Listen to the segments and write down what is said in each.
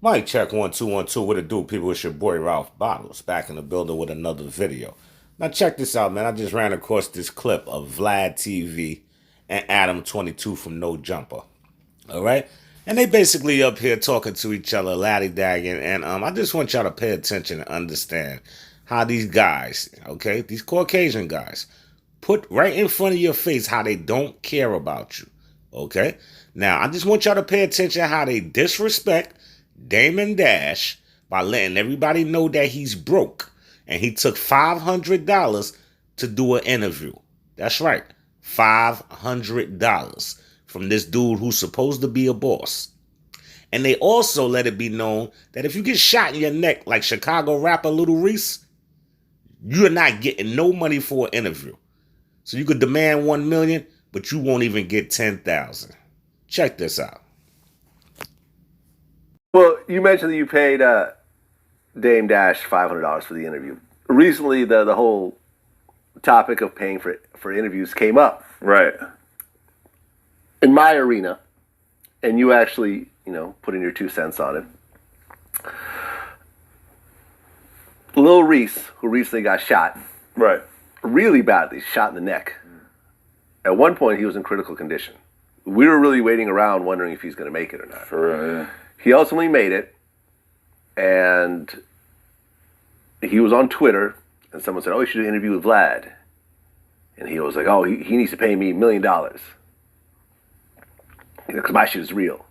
Mic check 1 2 1 2. What it do, people? It's your boy Ralph Bottles back in the building with another video. Now check this out, man. I just ran across this clip of Vlad TV and Adam 22 from No Jumper. All right, and they basically up here talking to each other, laddy dagging, and I just want y'all to pay attention and understand how these guys, okay, these Caucasian guys, put right in front of your face how they don't care about you. Okay? Now, I just want y'all to pay attention how they disrespect Damon Dash by letting everybody know that he's broke and he took $500 to do an interview. That's right. $500 from this dude who's supposed to be a boss. And they also let it be known that if you get shot in your neck like Chicago rapper Little Reese, you're not getting no money for an interview. So you could demand 1 million, but you won't even get 10,000. Check this out. Well, you mentioned that you paid Dame Dash $500 for the interview. Recently, the whole topic of paying for interviews came up. Right. In my arena, and you actually, put in your 2 cents on it. Lil Reese, who recently got shot, Right. really badly, shot in the neck. At one point, he was in critical condition. We were really waiting around wondering if he's going to make it or not. For real, yeah. He ultimately made it, and he was on Twitter, and someone said, "Oh, you should do an interview with Vlad." And he was like, "Oh, he needs to pay me $1 million. Because my shit is real."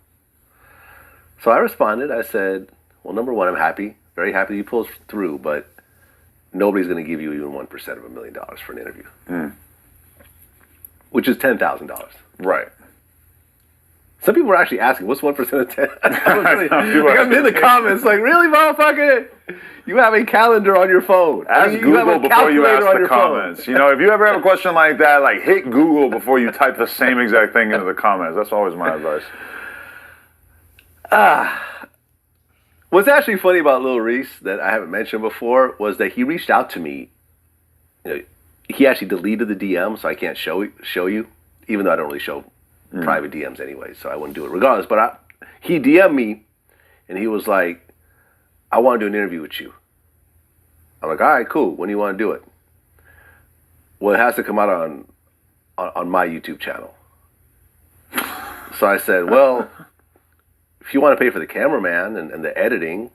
So I responded. I said, "Well, number one, I'm happy, very happy that you pulled through, but nobody's going to give you even 1% of $1 million for an interview, which is $10,000. Right. Some people were actually asking, "What's 1% of 10?" I'm in the comments like, "Really, motherfucker? You have a calendar on your phone. Ask you Google have a before you calculator ask on the your comments. phone." If you ever have a question like that, like hit Google before you type the same exact thing into the comments. That's always my advice. What's actually funny about Lil Reese that I haven't mentioned before was that he reached out to me. He actually deleted the DM, so I can't show you, even though I don't really show private DMs anyway, so I wouldn't do it regardless. But he DM'd me, and he was like, "I want to do an interview with you." I'm like, "All right, cool. When do you want to do it?" "Well, it has to come out on my YouTube channel." So I said, "Well, if you want to pay for the cameraman and the editing,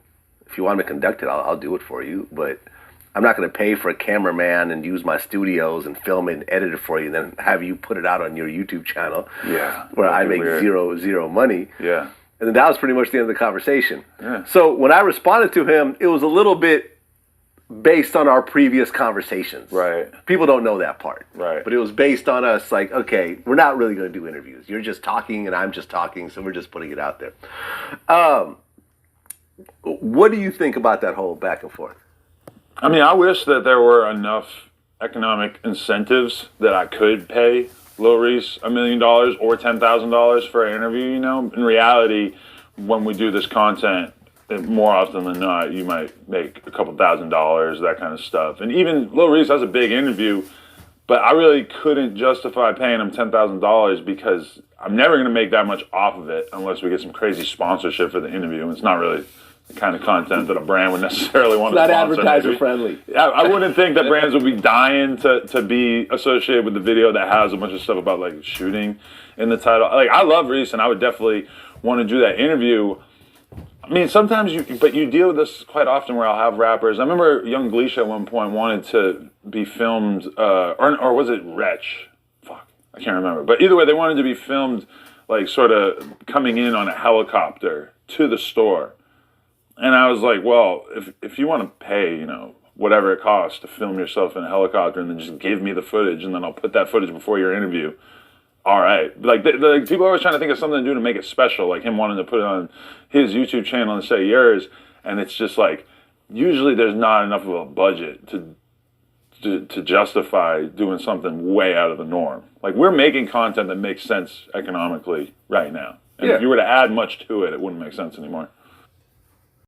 if you want me to conduct it, I'll do it for you. But I'm not going to pay for a cameraman and use my studios and film it and edit it for you and then have you put it out on your YouTube channel, where I make weird. zero money." Yeah. And then that was pretty much the end of the conversation. Yeah. So when I responded to him, it was a little bit based on our previous conversations. Right. People don't know that part. Right. But it was based on us like, okay, we're not really going to do interviews. You're just talking and I'm just talking, so we're just putting it out there. What do you think about that whole back and forth? I mean, I wish that there were enough economic incentives that I could pay Lil Reese $1 million or $10,000 for an interview. In reality, when we do this content, more often than not, you might make a couple $1,000s, that kind of stuff. And even Lil Reese has a big interview, but I really couldn't justify paying him $10,000 because I'm never going to make that much off of it unless we get some crazy sponsorship for the interview. And it's not really the kind of content that a brand would necessarily want to sponsor. Not advertiser friendly. I wouldn't think that brands would be dying to be associated with the video that has a bunch of stuff about like shooting in the title. Like, I love Reese and I would definitely want to do that interview. I mean, sometimes you deal with this quite often where I'll have rappers. I remember Young Gleesha at one point wanted to be filmed, or was it Wretch? Fuck, I can't remember. But either way, they wanted to be filmed like sort of coming in on a helicopter to the store. And I was like, well, if you want to pay, whatever it costs to film yourself in a helicopter and then just give me the footage and then I'll put that footage before your interview, all right. Like, people are always trying to think of something to do to make it special, like him wanting to put it on his YouTube channel instead of yours. And it's just like, usually there's not enough of a budget to justify doing something way out of the norm. Like, we're making content that makes sense economically right now. And if you were to add much to it, it wouldn't make sense anymore.